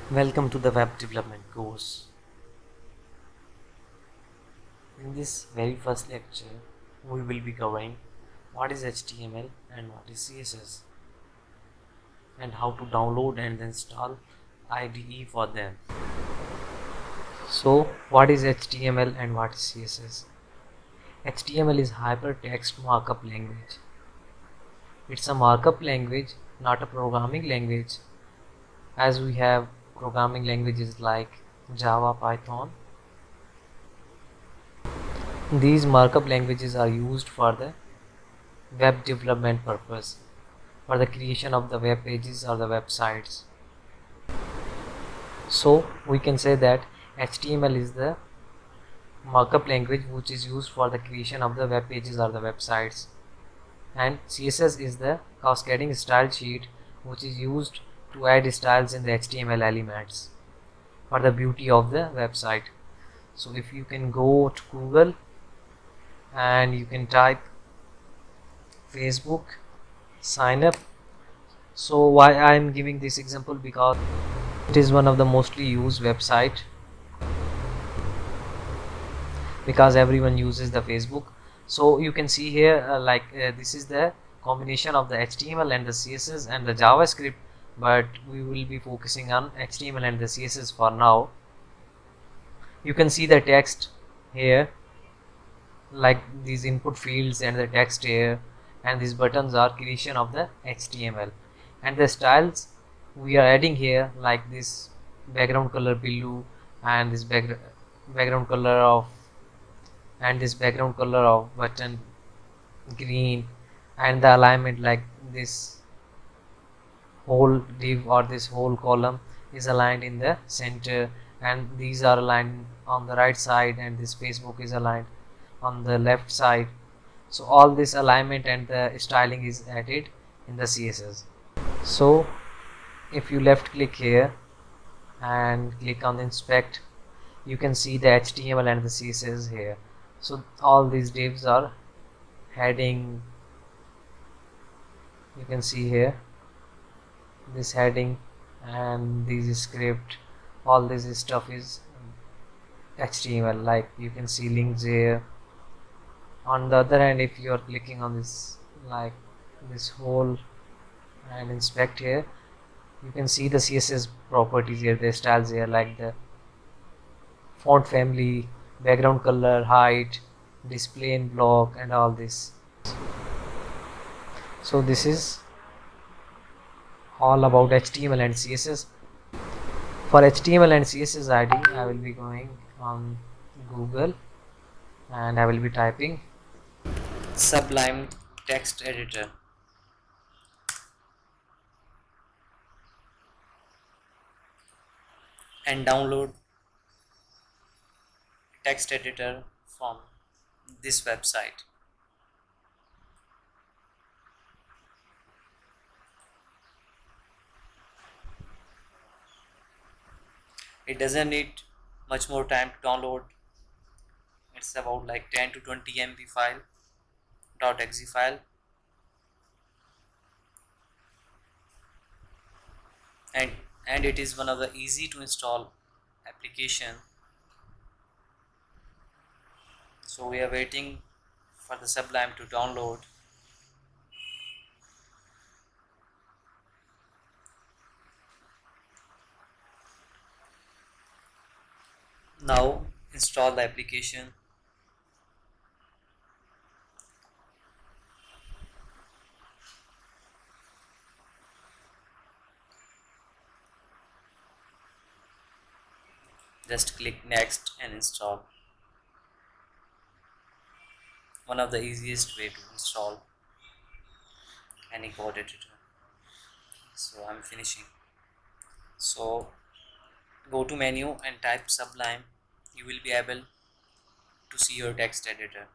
Welcome to the web development course. In this very first lecture, we will be covering what is HTML and what is CSS and how to download and install IDE for them. So, what is HTML and what is CSS? HTML is hypertext markup language. It's a markup language, not a programming language, as we have programming languages like Java, Python. These markup languages are used for the web development purpose, for the creation of the web pages or the websites. So we can say that HTML is the markup language which is used for the creation of the web pages or the websites, and CSS is the cascading style sheet which is used to add styles in the HTML elements for the beauty of the website. So if you can go to Google and you can type Facebook sign up. So why I am giving this example, because it is one of the mostly used website, because everyone uses the Facebook. So you can see here this is the combination of the HTML and the CSS and the JavaScript, but we will be focusing on HTML and the CSS for now. You can see the text here, like these input fields and the text here, and these buttons are creation of the HTML, and the styles we are adding here, like this background color blue and this background color of, and this background color of button green, and the alignment, like this whole div or this whole column is aligned in the center, and these are aligned on the right side, and this Facebook is aligned on the left side. So all this alignment and the styling is added in the CSS. So if you left click here and click on inspect, you can see the HTML and the CSS here. So all these divs are heading, you can see here this heading and this script, all this stuff is HTML, like you can see links here. On the other hand, if you are clicking on this, like this whole, and inspect here, you can see the CSS properties here, the styles here, like the font family, background color, height, display in block, and all this. So this is all about HTML and CSS. For HTML and CSS ID, I will be going on Google and I will be typing Sublime text editor, and download text editor from this website. It doesn't need much more time to download. It's about like 10 to 20 MB file, .exe file, and it is one of the easy to install application. So we are waiting for the Sublime to download. Now install the application. Just click next and install. One of the easiest way to install any code editor. So I'm finishing. So go to menu and type Sublime. You will be able to see your text editor.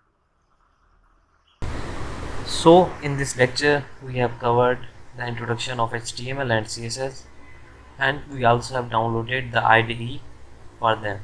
So in this lecture we have covered the introduction of HTML and CSS, and we also have downloaded the IDE for them.